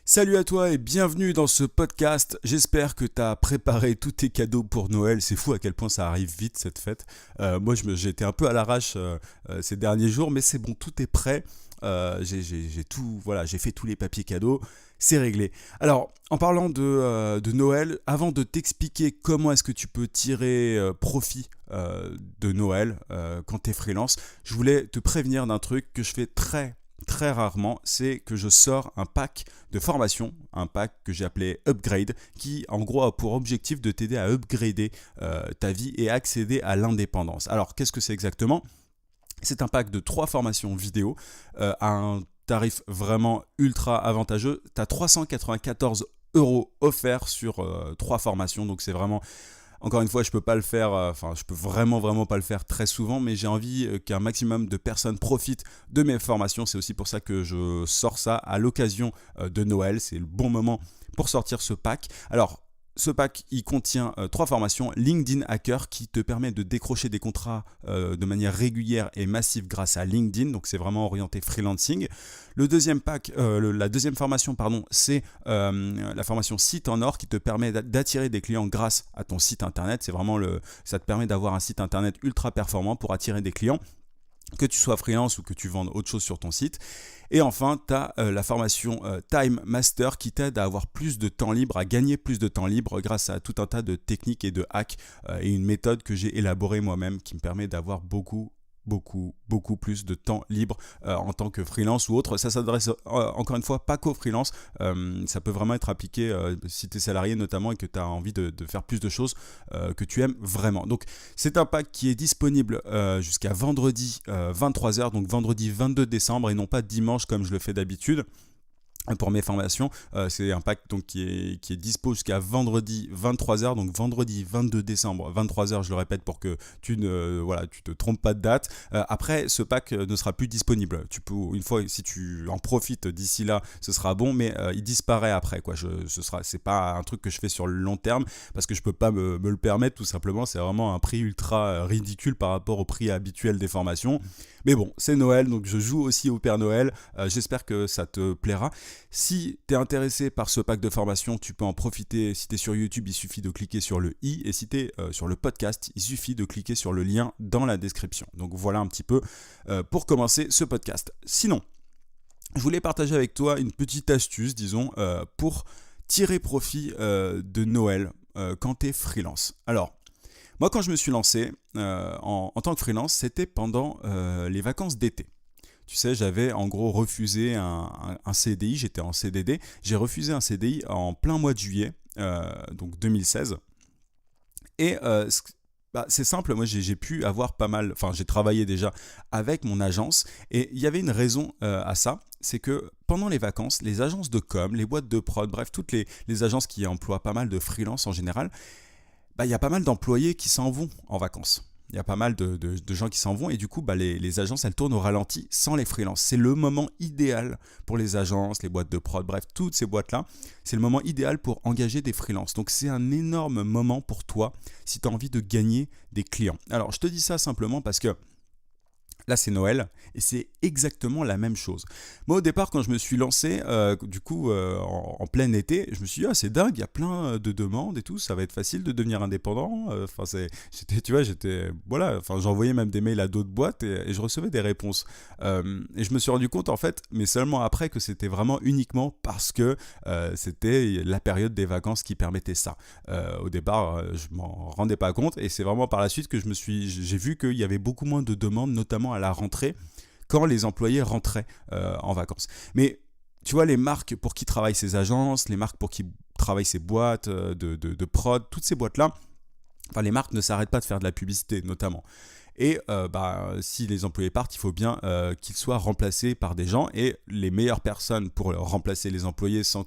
Salut à toi et bienvenue dans ce podcast. J'espère que tu as préparé tous tes cadeaux pour Noël. C'est fou à quel point ça arrive vite cette fête. Moi, j'ai été un peu à l'arrache ces derniers jours, mais c'est bon, tout est prêt. J'ai tout, voilà, j'ai fait tous les papiers cadeaux. C'est réglé. Alors, en parlant de Noël, avant de t'expliquer comment est-ce que tu peux tirer profit de Noël quand tu es freelance, je voulais te prévenir d'un truc que je fais très rarement, c'est que je sors un pack de formation, un pack que j'ai appelé Upgrade, qui en gros a pour objectif de t'aider à upgrader ta vie et accéder à l'indépendance. Alors qu'est-ce que c'est exactement? C'est un pack de 3 formations vidéo à un tarif vraiment ultra avantageux. Tu as 394 € offerts sur 3 formations, donc c'est vraiment encore une fois, je peux pas le faire, je peux vraiment pas le faire très souvent, mais j'ai envie qu'un maximum de personnes profitent de mes formations. C'est aussi pour ça que je sors ça à l'occasion de Noël. C'est le bon moment pour sortir ce pack. Alors, ce pack, il contient 3 formations. LinkedIn Hacker qui te permet de décrocher des contrats de manière régulière et massive grâce à LinkedIn. Donc, c'est vraiment orienté freelancing. Le deuxième pack, la deuxième formation, pardon, c'est la formation Site en or qui te permet d'attirer des clients grâce à ton site internet. C'est vraiment ça te permet d'avoir un site internet ultra performant pour attirer des clients, que tu sois freelance ou que tu vendes autre chose sur ton site. Et enfin, tu as la formation Time Master qui t'aide à avoir plus de temps libre, à gagner plus de temps libre grâce à tout un tas de techniques et de hacks et une méthode que j'ai élaborée moi-même qui me permet d'avoir beaucoup plus de temps libre en tant que freelance ou autre. Ça s'adresse encore une fois pas qu'aux freelance, ça peut vraiment être appliqué si tu es salarié notamment et que tu as envie de faire plus de choses que tu aimes vraiment. Donc c'est un pack qui est disponible jusqu'à vendredi 23h, donc vendredi 22 décembre et non pas dimanche comme je le fais d'habitude. Pour mes formations, c'est un pack donc, qui est dispo jusqu'à vendredi 23h, donc vendredi 22 décembre 23h, je le répète pour que tu te trompes pas de date. Après, ce pack ne sera plus disponible. Tu peux, une fois, si tu en profites d'ici là, ce sera bon, mais il disparaît après, quoi. C'est pas un truc que je fais sur le long terme parce que je peux pas me le permettre tout simplement. C'est vraiment un prix ultra ridicule par rapport au prix habituel des formations. Mais bon, c'est Noël, donc je joue aussi au Père Noël. J'espère que ça te plaira. Si tu es intéressé par ce pack de formation, tu peux en profiter. Si tu es sur YouTube, il suffit de cliquer sur le i. Et si tu es sur le podcast, il suffit de cliquer sur le lien dans la description. Donc voilà un petit peu pour commencer ce podcast. Sinon, je voulais partager avec toi une petite astuce, disons, pour tirer profit de Noël quand tu es freelance. Alors, moi, quand je me suis lancé en tant que freelance, c'était pendant les vacances d'été. Tu sais, j'avais en gros refusé un CDI, j'étais en CDD. J'ai refusé un CDI en plein mois de juillet, donc 2016. Et c'est simple, moi j'ai pu avoir pas mal, enfin j'ai travaillé déjà avec mon agence et il y avait une raison à ça, c'est que pendant les vacances, les agences de com, les boîtes de prod, bref, toutes les agences qui emploient pas mal de freelance en général, il y a pas mal d'employés qui s'en vont en vacances. Il y a pas mal de gens qui s'en vont et du coup, les agences, elles tournent au ralenti sans les freelances. C'est le moment idéal pour les agences, les boîtes de prod, bref, toutes ces boîtes-là. C'est le moment idéal pour engager des freelances. Donc, c'est un énorme moment pour toi si tu as envie de gagner des clients. Alors, je te dis ça simplement parce que là, c'est Noël et c'est exactement la même chose. Moi, au départ, quand je me suis lancé, en plein été, je me suis dit, ah, c'est dingue, il y a plein de demandes et tout, ça va être facile de devenir indépendant. J'envoyais même des mails à d'autres boîtes et je recevais des réponses. Et je me suis rendu compte, en fait, mais seulement après, que c'était vraiment uniquement parce que c'était la période des vacances qui permettait ça. Au départ, je m'en rendais pas compte et c'est vraiment par la suite que j'ai vu qu'il y avait beaucoup moins de demandes, notamment à la rentrée, quand les employés rentraient en vacances. Mais tu vois, les marques pour qui travaillent ces agences, les marques pour qui travaillent ces boîtes de prod, toutes ces boîtes-là, les marques ne s'arrêtent pas de faire de la publicité, notamment. Et si les employés partent, il faut bien qu'ils soient remplacés par des gens. Et les meilleures personnes pour remplacer les employés sans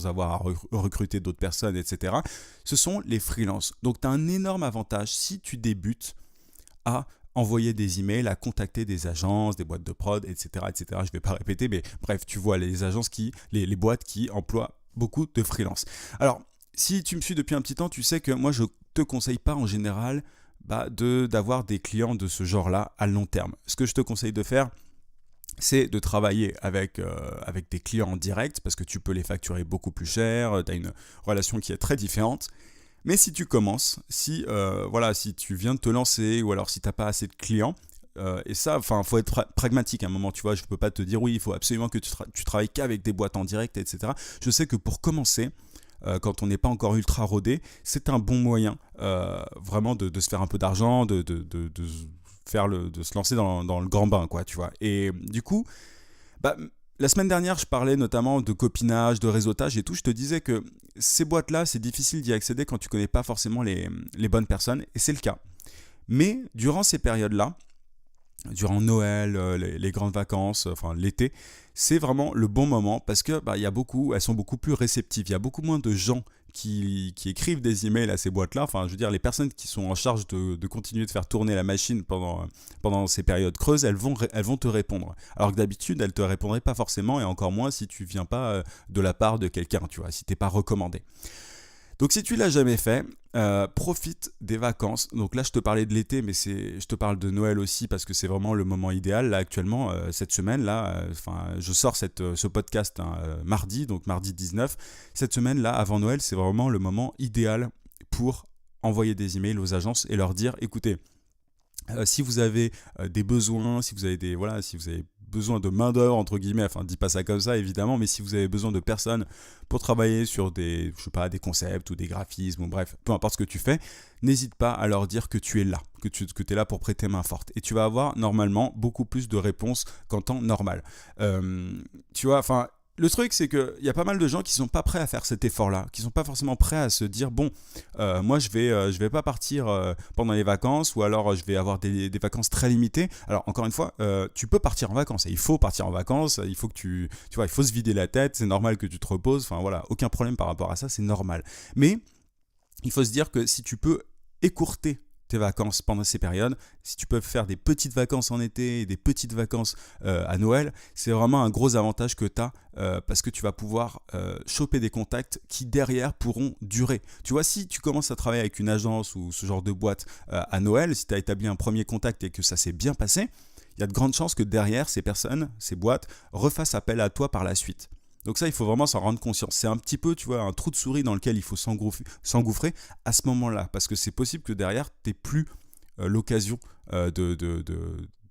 avoir à recruter d'autres personnes, etc., ce sont les freelances. Donc, tu as un énorme avantage si tu débutes à envoyer des emails, à contacter des agences, des boîtes de prod, etc. etc. Je ne vais pas répéter, mais bref, tu vois, les agences les boîtes qui emploient beaucoup de freelance. Alors, si tu me suis depuis un petit temps, tu sais que moi, je ne te conseille pas en général d'avoir des clients de ce genre-là à long terme. Ce que je te conseille de faire, c'est de travailler avec des clients en direct parce que tu peux les facturer beaucoup plus cher, tu as une relation qui est très différente. Mais si tu commences, si tu viens de te lancer ou alors si tu n'as pas assez de clients, et ça, enfin, faut être pragmatique à un moment, tu vois, je peux pas te dire oui, il faut absolument que tu travailles qu'avec des boîtes en direct, etc. Je sais que pour commencer, quand on n'est pas encore ultra rodé, c'est un bon moyen vraiment de se faire un peu d'argent, de se lancer dans le grand bain, quoi, tu vois. Et du coup, bah, la semaine dernière, je parlais notamment de copinage, de réseautage et tout. Je te disais que ces boîtes-là, c'est difficile d'y accéder quand tu connais pas forcément les bonnes personnes, et c'est le cas. Mais durant ces périodes-là, durant Noël, les grandes vacances, enfin l'été, c'est vraiment le bon moment parce que elles sont beaucoup plus réceptives. Il y a beaucoup moins de gens qui écrivent des emails à ces boîtes-là. Enfin, je veux dire, les personnes qui sont en charge de continuer de faire tourner la machine pendant ces périodes creuses, elles vont te répondre. Alors que d'habitude, elles ne te répondraient pas forcément, et encore moins si tu viens pas de la part de quelqu'un, tu vois, si t'es pas recommandé. Donc si tu l'as jamais fait, profite des vacances. Donc là je te parlais de l'été, mais je te parle de Noël aussi parce que c'est vraiment le moment idéal. Là actuellement, cette semaine, là, je sors ce podcast mardi, donc mardi 19. Cette semaine là, avant Noël, c'est vraiment le moment idéal pour envoyer des emails aux agences et leur dire, écoutez, si vous avez des besoins, si vous avez besoin de main d'œuvre entre guillemets, enfin dis pas ça comme ça évidemment, mais si vous avez besoin de personnes pour travailler sur des concepts ou des graphismes ou bref, peu importe ce que tu fais, n'hésite pas à leur dire que tu es là, que tu es là pour prêter main forte, et tu vas avoir normalement beaucoup plus de réponses qu'en temps normal. Tu vois, enfin. Le truc, c'est qu'il y a pas mal de gens qui sont pas prêts à faire cet effort-là, qui sont pas forcément prêts à se dire bon, moi je vais pas partir pendant les vacances, ou alors je vais avoir des vacances très limitées. Alors encore une fois, tu peux partir en vacances, et il faut partir en vacances, il faut que tu vois, il faut se vider la tête, c'est normal que tu te reposes, enfin voilà, aucun problème par rapport à ça, c'est normal. Mais il faut se dire que si tu peux écourter tes vacances pendant ces périodes, si tu peux faire des petites vacances en été et des petites vacances à Noël, c'est vraiment un gros avantage que tu as parce que tu vas pouvoir choper des contacts qui derrière pourront durer. Tu vois, si tu commences à travailler avec une agence ou ce genre de boîte à Noël, si tu as établi un premier contact et que ça s'est bien passé, il y a de grandes chances que derrière ces personnes, ces boîtes, refassent appel à toi par la suite. Donc ça, il faut vraiment s'en rendre conscience. C'est un petit peu, tu vois, un trou de souris dans lequel il faut s'engouffrer à ce moment-là. Parce que c'est possible que derrière, tu n'aies plus l'occasion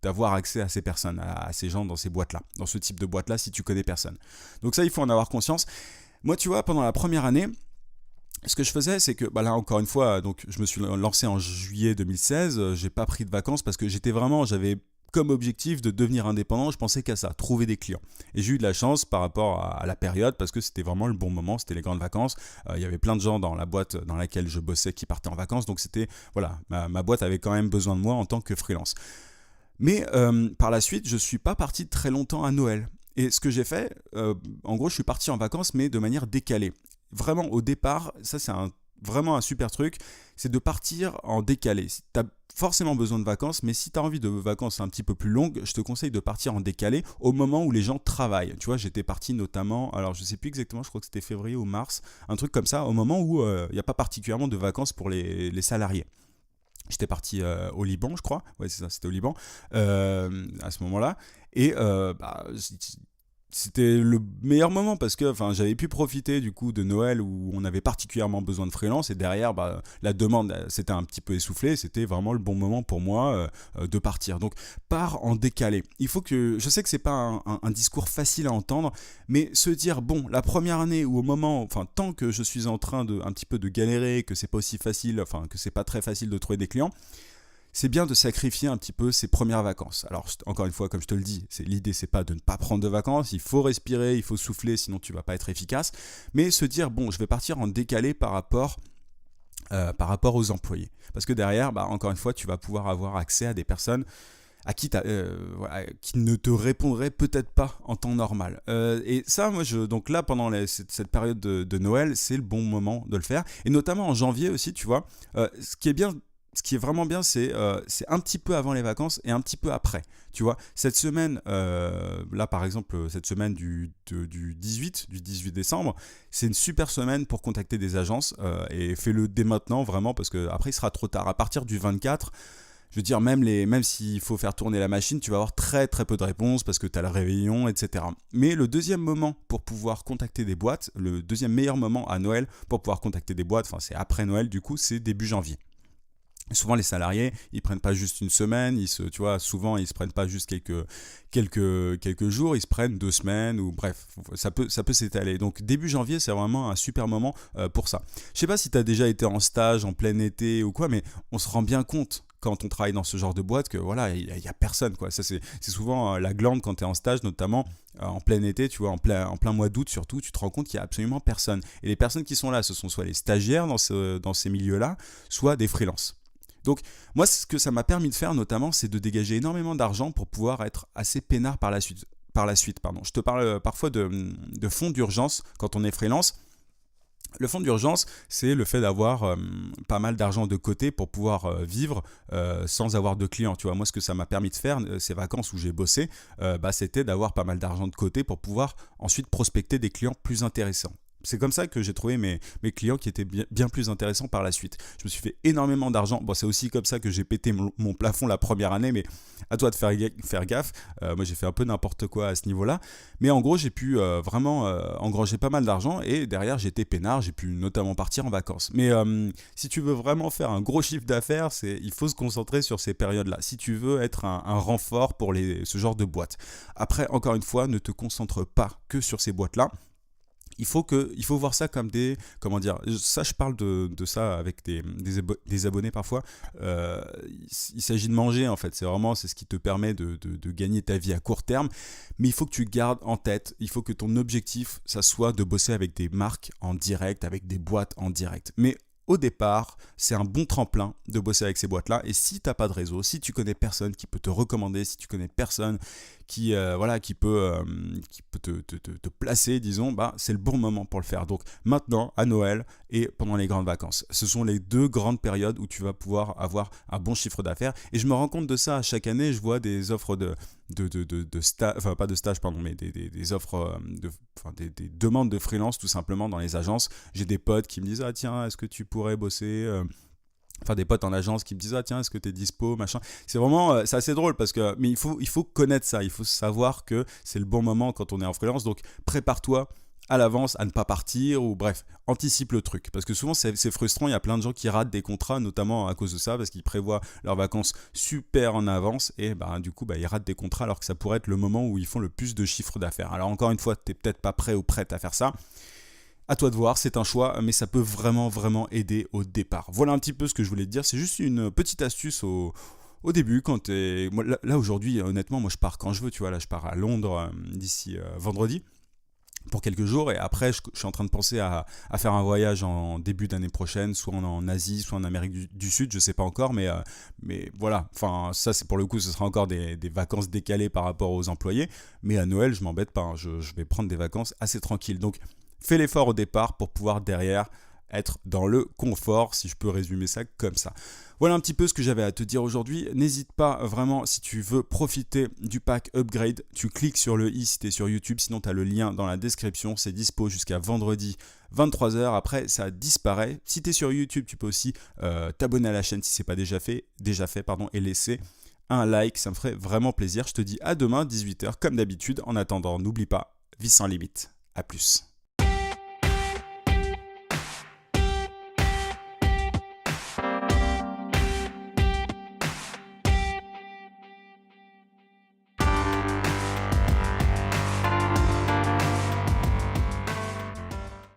d'avoir accès à ces personnes, à ces gens dans ces boîtes-là, dans ce type de boîte-là, si tu connais personne. Donc ça, il faut en avoir conscience. Moi, tu vois, pendant la première année, ce que je faisais, c'est que, là encore une fois, donc, je me suis lancé en juillet 2016, j'ai pas pris de vacances parce que j'avais comme objectif de devenir indépendant, je pensais qu'à ça, trouver des clients. Et j'ai eu de la chance par rapport à la période parce que c'était vraiment le bon moment, c'était les grandes vacances. Il y avait plein de gens dans la boîte dans laquelle je bossais qui partaient en vacances, donc c'était, voilà, ma boîte avait quand même besoin de moi en tant que freelance. Mais par la suite, je ne suis pas parti très longtemps à Noël. Et ce que j'ai fait, en gros, je suis parti en vacances, mais de manière décalée. Vraiment, au départ, ça c'est vraiment un super truc, c'est de partir en décalé. Tu as forcément besoin de vacances, mais si tu as envie de vacances un petit peu plus longues, je te conseille de partir en décalé au moment où les gens travaillent. Tu vois, j'étais parti notamment, alors je sais plus exactement, je crois que c'était février ou mars, un truc comme ça, au moment où il n'y a pas particulièrement de vacances pour les salariés. J'étais parti au Liban, je crois. Ouais, c'est ça, c'était au Liban à ce moment-là. Et c'était le meilleur moment parce que j'avais pu profiter du coup de Noël où on avait particulièrement besoin de freelance, et derrière la demande s'était un petit peu essoufflée. C'était vraiment le bon moment pour moi de partir. Donc pars en décalé. Je sais que c'est pas un discours facile à entendre, mais se dire bon, la première année ou au moment, tant que je suis en train un petit peu de galérer, que c'est pas aussi facile, que c'est pas très facile de trouver des clients, c'est bien de sacrifier un petit peu ses premières vacances. Alors encore une fois, comme je te le dis, l'idée c'est pas de ne pas prendre de vacances, il faut respirer, il faut souffler, sinon tu vas pas être efficace, mais se dire bon, je vais partir en décalé par rapport aux employés. Parce que derrière, encore une fois, tu vas pouvoir avoir accès à des personnes à qui ne te répondraient peut-être pas en temps normal. Et ça, moi, donc là, pendant cette période de Noël, c'est le bon moment de le faire. Et notamment en janvier aussi, tu vois, ce qui est vraiment bien, c'est un petit peu avant les vacances et un petit peu après. Tu vois, cette semaine, là par exemple, cette semaine du 18 décembre, c'est une super semaine pour contacter des agences et fais-le dès maintenant vraiment parce qu'après il sera trop tard. À partir du 24, Je veux dire, même s'il faut faire tourner la machine, tu vas avoir très très peu de réponses parce que tu as le réveillon, etc. Mais le deuxième moment pour pouvoir contacter des boîtes, le deuxième meilleur moment à Noël pour pouvoir contacter des boîtes, enfin c'est après Noël du coup, c'est début janvier. Souvent les salariés, ils prennent pas juste une semaine, tu vois, souvent ils se prennent pas juste quelques jours, ils se prennent 2 semaines ou bref, ça peut s'étaler. Donc début janvier, c'est vraiment un super moment pour ça. Je sais pas si tu as déjà été en stage en plein été ou quoi, mais on se rend bien compte quand on travaille dans ce genre de boîte que voilà, il y a personne quoi. Ça c'est souvent la glande quand tu es en stage, notamment en plein été, tu vois, en plein mois d'août surtout, tu te rends compte qu'il y a absolument personne. Et les personnes qui sont là, ce sont soit les stagiaires dans ces milieux-là, soit des freelances. Donc moi, ce que ça m'a permis de faire notamment, c'est de dégager énormément d'argent pour pouvoir être assez peinard par la suite. Je te parle parfois de fonds d'urgence quand on est freelance. Le fonds d'urgence, c'est le fait d'avoir pas mal d'argent de côté pour pouvoir vivre sans avoir de clients. Tu vois, moi, ce que ça m'a permis de faire, ces vacances où j'ai bossé, c'était d'avoir pas mal d'argent de côté pour pouvoir ensuite prospecter des clients plus intéressants. C'est comme ça que j'ai trouvé mes clients qui étaient bien plus intéressants par la suite. Je me suis fait énormément d'argent. Bon, c'est aussi comme ça que j'ai pété mon plafond la première année, mais à toi de faire gaffe. Moi, j'ai fait un peu n'importe quoi à ce niveau-là. Mais en gros, j'ai pu vraiment engranger pas mal d'argent et derrière, j'étais peinard. J'ai pu notamment partir en vacances. Mais si tu veux vraiment faire un gros chiffre d'affaires, il faut se concentrer sur ces périodes-là. Si tu veux être un renfort pour ce genre de boîte. Après, encore une fois, ne te concentre pas que sur ces boîtes-là. Il faut voir ça comme comment dire, ça je parle de ça avec des abonnés parfois, il s'agit de manger en fait, c'est ce qui te permet de gagner ta vie à court terme, mais il faut que tu gardes en tête, il faut que ton objectif, ça soit de bosser avec des marques en direct, avec des boîtes en direct, mais au départ, c'est un bon tremplin de bosser avec ces boîtes-là. Et si tu n'as pas de réseau, si tu connais personne qui peut te recommander, si tu connais personne qui peut te placer, disons, c'est le bon moment pour le faire. Donc maintenant, à Noël et pendant les grandes vacances. Ce sont les deux grandes périodes où tu vas pouvoir avoir un bon chiffre d'affaires. Et je me rends compte de ça. Chaque année, je vois des offres de stage, enfin pas de stage, pardon, mais des offres, des demandes de freelance tout simplement dans les agences. J'ai des potes qui me disent ah tiens, est-ce que tu pourrais bosser Enfin, des potes en agence qui me disent ah tiens, est-ce que t'es dispo, machin. C'est vraiment c'est assez drôle parce que mais il faut connaître ça, il faut savoir que c'est le bon moment quand on est en freelance. Donc prépare-toi à l'avance à ne pas partir, ou bref, anticipe le truc. Parce que souvent c'est frustrant, il y a plein de gens qui ratent des contrats, notamment à cause de ça, parce qu'ils prévoient leurs vacances super en avance, et du coup ils ratent des contrats alors que ça pourrait être le moment où ils font le plus de chiffre d'affaires. Alors encore une fois, t'es peut-être pas prêt ou prête à faire ça. À toi de voir, c'est un choix, mais ça peut vraiment, vraiment aider au départ. Voilà un petit peu ce que je voulais te dire. C'est juste une petite astuce au début. Moi, là aujourd'hui, honnêtement, moi je pars quand je veux. Tu vois, là je pars à Londres d'ici vendredi pour quelques jours, et après je suis en train de penser à faire un voyage en début d'année prochaine, soit en Asie, soit en Amérique du Sud, je sais pas encore, mais voilà, enfin ça c'est pour le coup, ce sera encore des vacances décalées par rapport aux employés, mais à Noël je m'embête pas, hein, je vais prendre des vacances assez tranquilles, donc fais l'effort au départ pour pouvoir derrière être dans le confort, si je peux résumer ça comme ça. Voilà un petit peu ce que j'avais à te dire aujourd'hui. N'hésite pas vraiment, si tu veux profiter du pack Upgrade, tu cliques sur le i si tu es sur YouTube, sinon tu as le lien dans la description, c'est dispo jusqu'à vendredi 23h, après ça disparaît. Si tu es sur YouTube, tu peux aussi t'abonner à la chaîne si ce n'est pas déjà fait, et laisser un like, ça me ferait vraiment plaisir. Je te dis à demain 18h comme d'habitude. En attendant, n'oublie pas, vie sans limite. À plus.